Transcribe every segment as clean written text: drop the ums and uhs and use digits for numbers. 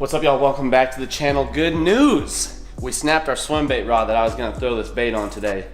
What's up, y'all? Welcome back to the channel. Good news! We snapped our swim bait rod that I was gonna throw this bait on today.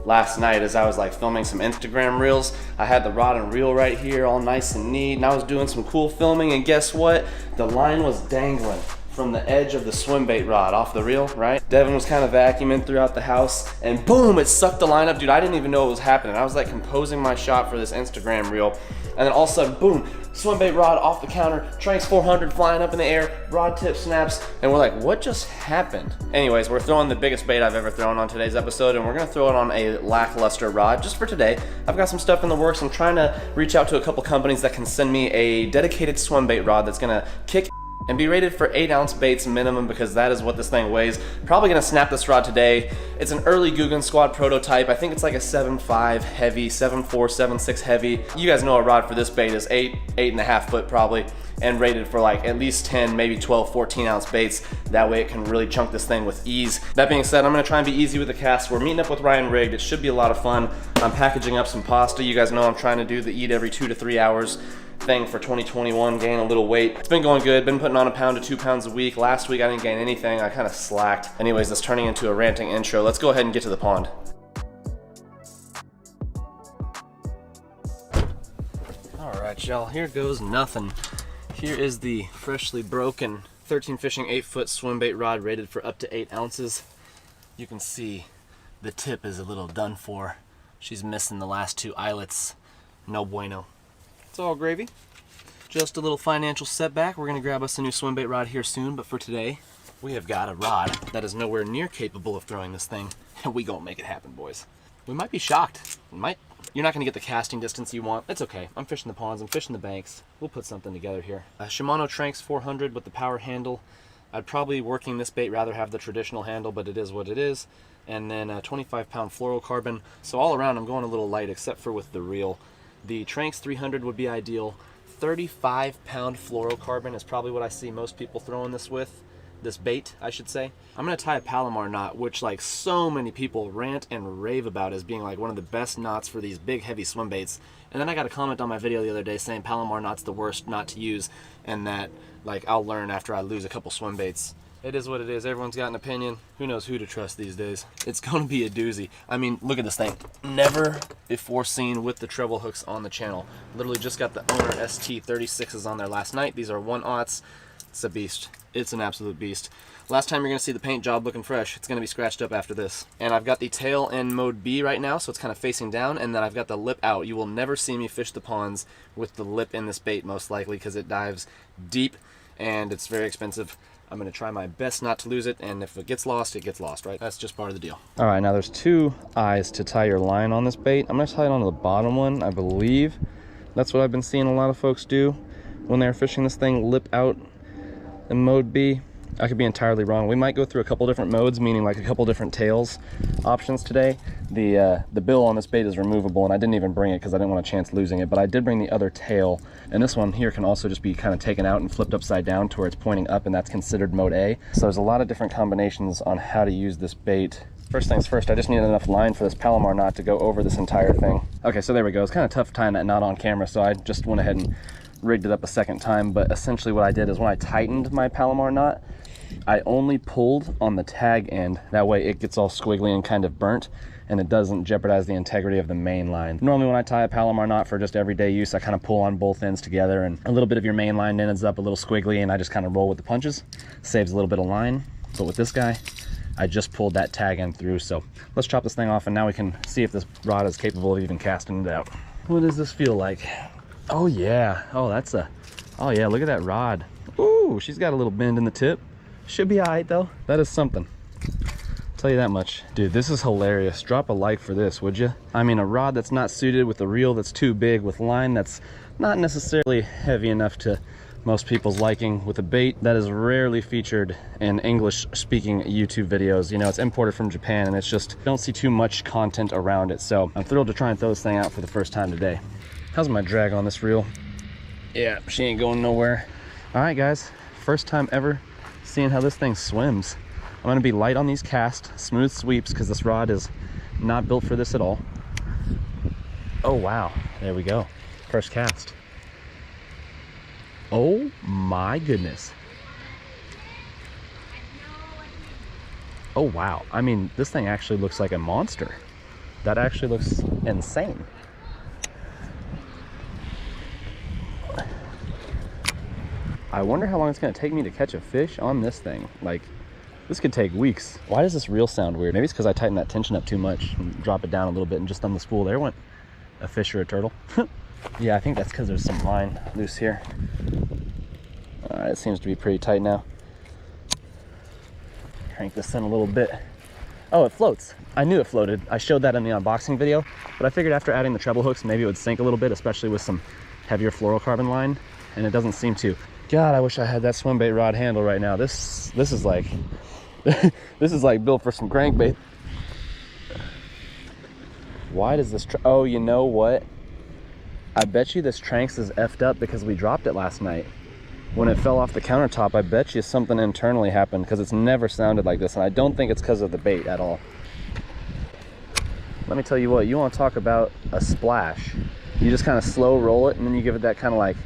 Last night as I was like filming some Instagram reels, I had the rod and reel right here all nice and neat, and I was doing some cool filming, and guess what? The line was dangling from the edge of the swim bait rod off the reel, right? Devin was kind of vacuuming throughout the house, and boom, it sucked the line up. Dude, I didn't even know what was happening. I was like composing my shot for this Instagram reel, and then all of a sudden, boom, swim bait rod off the counter, Tranx 400 flying up in the air, rod tip snaps, and we're like, what just happened? Anyways, we're throwing the biggest bait I've ever thrown on today's episode, and we're gonna throw it on a lackluster rod just for today. I've got some stuff in the works. I'm trying to reach out to a couple companies that can send me a dedicated swim bait rod that's gonna kick and be rated for 8-ounce baits minimum, because that is what this thing weighs. Probably gonna snap this rod today. It's an early Guggen Squad prototype. I think it's like a 7.5 heavy, 7.4, 7.6 heavy. You guys know a rod for this bait is 8.5 foot probably, and rated for like at least 10, maybe 12, 14-ounce baits. That way it can really chunk this thing with ease. That being said, I'm gonna try and be easy with the cast. We're meeting up with Ryan Rigged. It should be a lot of fun. I'm packaging up some pasta. You guys know I'm trying to do the eat every 2 to 3 hours thing for 2021, gain a little weight. It's been going good, been putting on 1 pound to 2 pounds a week. Last week I didn't gain anything, I kind of slacked. Anyways, that's turning into a ranting intro. Let's go ahead and get to the pond. All right, y'all, here goes nothing. Here is the freshly broken 13 Fishing 8-foot swim bait rod rated for up to 8 ounces. You can see the tip is a little done for. She's missing the last 2 eyelets. No bueno. It's all gravy. Just a little financial setback. We're gonna grab us a new swim bait rod here soon, but for today, we have got a rod that is nowhere near capable of throwing this thing, and we gonna make it happen, boys. We might be shocked. You're not gonna get the casting distance you want. It's okay. I'm fishing the ponds, I'm fishing the banks. We'll put something together here. A Shimano Tranx 400 with the power handle. I'd probably, working this bait, rather have the traditional handle, but it is what it is. And then a 25-pound fluorocarbon. So all around, I'm going a little light, except for with the reel. The Tranx 300 would be ideal. 35-pound fluorocarbon is probably what I see most people throwing this with. This bait, I should say. I'm gonna tie a Palomar knot, which like so many people rant and rave about as being like one of the best knots for these big heavy swim baits. And then I got a comment on my video the other day saying Palomar knot's the worst knot to use, and that like I'll learn after I lose a couple swim baits. It is what it is. Everyone's got an opinion. Who knows who to trust these days? It's gonna be a doozy. I mean, look at this thing. Never before seen with the treble hooks on the channel. Literally just got the owner ST36s on there last night. These are 1/0. It's a beast. It's an absolute beast. Last time you're gonna see the paint job looking fresh. It's gonna be scratched up after this. And I've got the tail in mode B right now, so it's kind of facing down, and then I've got the lip out. You will never see me fish the ponds with the lip in this bait, most likely, because it dives deep and it's very expensive. I'm gonna try my best not to lose it, and if it gets lost, right? That's just part of the deal. All right, now there's 2 eyes to tie your line on this bait. I'm gonna tie it onto the bottom one, I believe. That's what I've been seeing a lot of folks do when they're fishing this thing lip out in mode B. I could be entirely wrong. We might go through a couple different modes, meaning like a couple different tails options today. The bill on this bait is removable, and I didn't even bring it because I didn't want a chance losing it, but I did bring the other tail, and this one here can also just be kind of taken out and flipped upside down to where it's pointing up, and that's considered mode A. So there's a lot of different combinations on how to use this bait. First things first, I just needed enough line for this Palomar knot to go over this entire thing. Okay, so there we go. It's kind of tough tying that knot on camera, so I just went ahead and rigged it up a second time. But essentially what I did is when I tightened my Palomar knot, I only pulled on the tag end. That way it gets all squiggly and kind of burnt, and it doesn't jeopardize the integrity of the main line. Normally when I tie a Palomar knot for just everyday use, I kind of pull on both ends together, and a little bit of your main line ends up a little squiggly, and I just kind of roll with the punches. Saves a little bit of line. But with this guy, I just pulled that tag end through. So let's chop this thing off, and now we can see if this rod is capable of even casting it out. What does this feel like? Oh yeah, oh yeah, look at that rod. Ooh, she's got a little bend in the tip. Should be all right though. That is something. Tell you that much. Dude, this is hilarious. Drop a like for this, would you? I mean, a rod that's not suited with a reel that's too big, with line that's not necessarily heavy enough to most people's liking, with a bait that is rarely featured in English speaking YouTube videos. You know, it's imported from Japan, and it's just, don't see too much content around it. So I'm thrilled to try and throw this thing out for the first time today. How's my drag on this reel? Yeah, she ain't going nowhere. All right guys, first time ever seeing how this thing swims. I'm gonna be light on these casts, smooth sweeps, because this rod is not built for this at all. Oh wow, there we go. First cast. Oh my goodness. Oh wow, I mean, this thing actually looks like a monster. That actually looks insane. I wonder how long it's gonna take me to catch a fish on this thing. Like, this could take weeks. Why does this reel sound weird? Maybe it's because I tightened that tension up too much and drop it down a little bit and just on the spool. There went a fish or a turtle. Yeah, I think that's because there's some line loose here. All right, it seems to be pretty tight now. Crank this in a little bit. Oh, it floats. I knew it floated. I showed that in the unboxing video, but I figured after adding the treble hooks, maybe it would sink a little bit, especially with some heavier fluorocarbon line, and it doesn't seem to. God, I wish I had that Swimbait rod handle right now. This is like, this is like built for some crankbait. Why does this, oh, you know what? I bet you this Tranks is effed up because we dropped it last night. When it fell off the countertop, I bet you something internally happened because it's never sounded like this, and I don't think it's because of the bait at all. Let me tell you what, you want to talk about a splash. You just kind of slow roll it, and then you give it that kind of like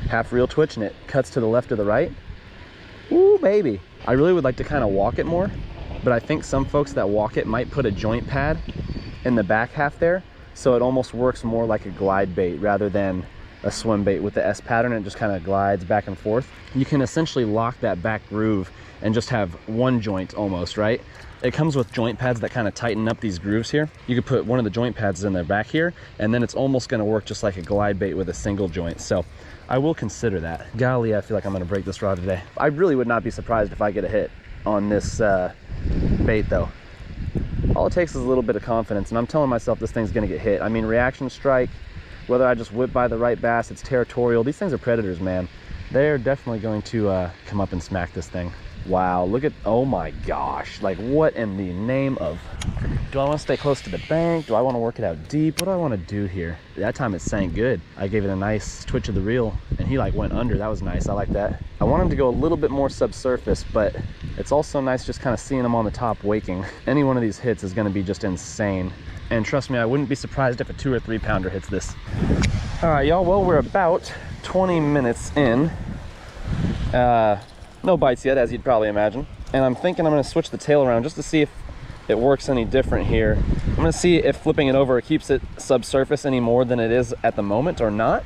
half reel twitch, and it cuts to the left or the right. Ooh, baby. I really would like to kind of walk it more, but I think some folks that walk it might put a joint pad in the back half there, so it almost works more like a glide bait rather than a swim bait with the S pattern. It just kind of glides back and forth. You can essentially lock that back groove and just have one joint almost, right? It comes with joint pads that kind of tighten up these grooves here. You could put one of the joint pads in the back here, and then it's almost going to work just like a glide bait with a single joint. So I will consider that. Golly, I feel like I'm going to break this rod today. I really would not be surprised if I get a hit on this bait though. All it takes is a little bit of confidence, and I'm telling myself this thing's going to get hit. I mean, reaction strike, whether I just whip by the right bass, it's territorial. These things are predators, man. They're definitely going to come up and smack this thing. Wow, look at, oh my gosh. Like, what in the name of, do I want to stay close to the bank? Do I want to work it out deep? What do I want to do here? That time it sank good. I gave it a nice twitch of the reel, and he like went under. That was nice, I like that. I want him to go a little bit more subsurface, but it's also nice just kind of seeing him on the top waking. Any one of these hits is going to be just insane. And trust me, I wouldn't be surprised if a 2 or 3 pounder hits this. All right, y'all, well, we're about 20 minutes in. No bites yet, as you'd probably imagine. And I'm thinking I'm gonna switch the tail around just to see if it works any different here. I'm gonna see if flipping it over keeps it subsurface any more than it is at the moment or not.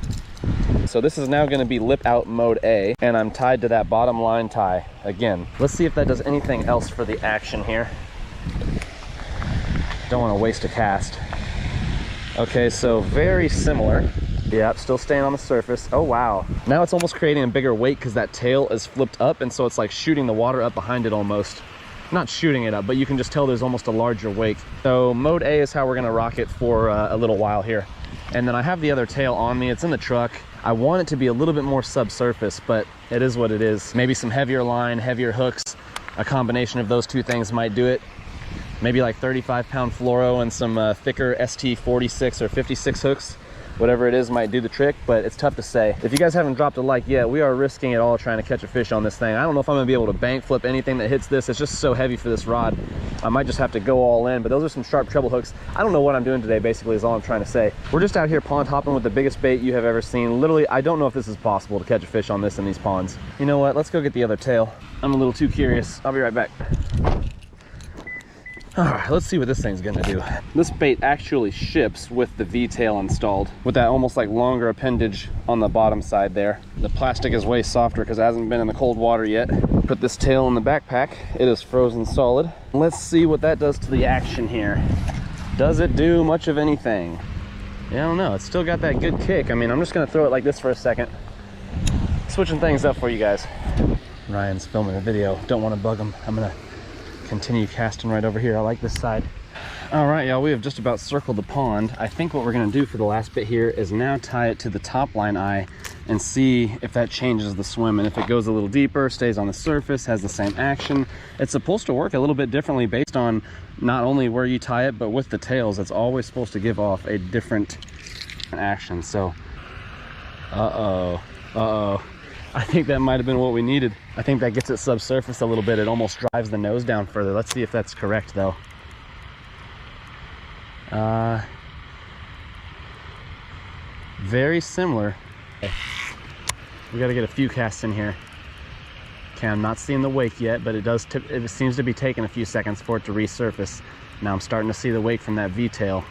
So this is now gonna be lip out mode A, and I'm tied to that bottom line tie again. Let's see if that does anything else for the action here. Don't want to waste a cast. Okay, so very similar. Yep, still staying on the surface. Oh wow. Now it's almost creating a bigger weight because that tail is flipped up, and so it's like shooting the water up behind it almost. Not shooting it up, but you can just tell there's almost a larger wake. So mode A is how we're gonna rock it for a little while here. And then I have the other tail on me. It's in the truck. I want it to be a little bit more subsurface, but it is what it is. Maybe some heavier line, heavier hooks. A combination of those two things might do it. Maybe like 35-pound fluoro and some thicker ST 46 or 56 hooks. Whatever it is might do the trick, but it's tough to say. If you guys haven't dropped a like yet, we are risking it all trying to catch a fish on this thing. I don't know if I'm gonna be able to bank flip anything that hits this. It's just so heavy for this rod. I might just have to go all in, but those are some sharp treble hooks. I don't know what I'm doing today, basically, is all I'm trying to say. We're just out here pond hopping with the biggest bait you have ever seen. Literally, I don't know if this is possible to catch a fish on this in these ponds. You know what? Let's go get the other tail. I'm a little too curious. I'll be right back. All right, let's see what this thing's gonna do. This bait actually ships with the V-tail installed, with that almost like longer appendage on the bottom side there. The plastic is way softer because it hasn't been in the cold water yet. Put this tail in the backpack. It is frozen solid. Let's see what that does to the action here. Does it do much of anything? Yeah, I don't know. It's still got that good kick. I mean, I'm just gonna throw it like this for a second. Switching things up for you guys. Ryan's filming a video. Don't want to bug him. I'm gonna continue casting right over here. I like this side. All right, y'all, we have just about circled the pond. I think what we're gonna do for the last bit here is now tie it to the top line eye and see if that changes the swim, and if it goes a little deeper, stays on the surface, has the same action. It's supposed to work a little bit differently based on not only where you tie it, but with the tails. It's always supposed to give off a different action. So, I think that might have been what we needed. I think that gets it subsurface a little bit. It almost drives the nose down further. Let's see if that's correct though. Very similar. We got to get a few casts in here. Okay, I'm not seeing the wake yet, but it seems to be taking a few seconds for it to resurface. Now I'm starting to see the wake from that V-tail.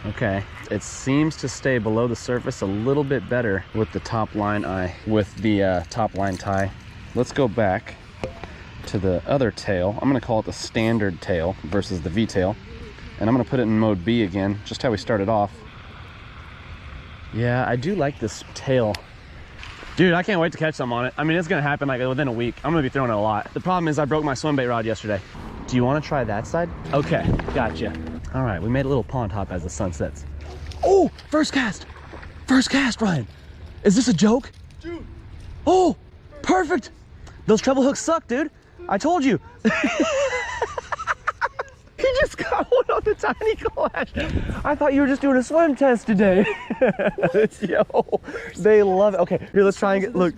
Okay, it seems to stay below the surface a little bit better with the top line top line tie. Let's go back to the other tail. I'm gonna call it the standard tail versus the V-tail. And I'm gonna put it in mode B again, just how we started off. Yeah, I do like this tail. Dude, I can't wait to catch some on it. I mean, it's gonna happen like within a week. I'm gonna be throwing it a lot. The problem is I broke my Swimbait rod yesterday. Do you wanna try that side? Okay, gotcha. All right, we made a little pond hop as the sun sets. Oh, first cast, Ryan. Is this a joke? Dude. Oh, perfect. Those treble hooks suck, dude. I told you. He just got one on the tiny clash. I thought you were just doing a swim test today. Yo, they love it. Okay, here, let's try and get, look.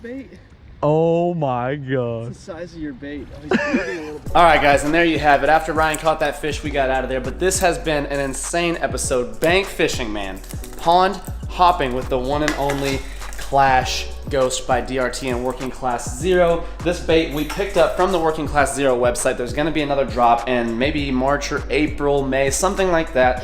Oh my God. It's the size of your bait. Oh, he's moving a little bit. All right, guys, and there you have it. After Ryan caught that fish, we got out of there. But this has been an insane episode. Bank fishing, man. Pond hopping with the one and only Clash Ghost by DRT and Working Class Zero. This bait we picked up from the Working Class Zero website. There's gonna be another drop in maybe March or April, May, something like that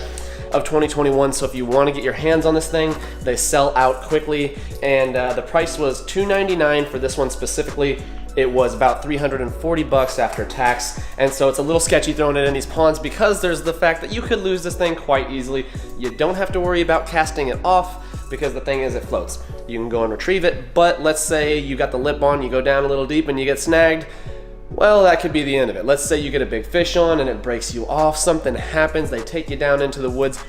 of 2021. So if you want to get your hands on this thing, they sell out quickly. And the price was $2.99 for this one specifically. It was about 340 bucks after tax. And so it's a little sketchy throwing it in these ponds because there's the fact that you could lose this thing quite easily. You don't have to worry about casting it off because the thing is, it floats. You can go and retrieve it, but let's say you got the lip on, you go down a little deep and you get snagged. Well, that could be the end of it. Let's say you get a big fish on and it breaks you off, something happens, they take you down into the woods.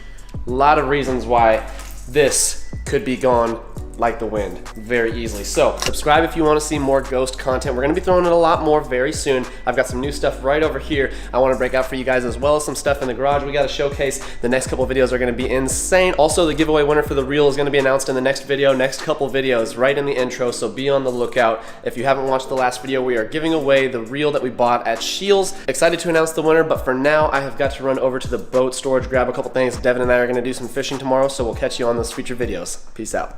A lot of reasons why this could be gone like the wind very easily. So subscribe if you want to see more ghost content. We're going to be throwing in a lot more very soon. I've got some new stuff right over here I want to break out for you guys, as well as some stuff in the garage we got to showcase. The next couple of videos are going to be insane. Also, the giveaway winner for the reel is going to be announced in the next video, next couple videos, right in the intro, so be on the lookout. If you haven't watched the last video, we are giving away the reel that we bought at Shields. Excited to announce the winner, but for now I have got to run over to the boat storage, grab a couple things. Devin and I are going to do some fishing tomorrow, so we'll catch you on those future videos. Peace out.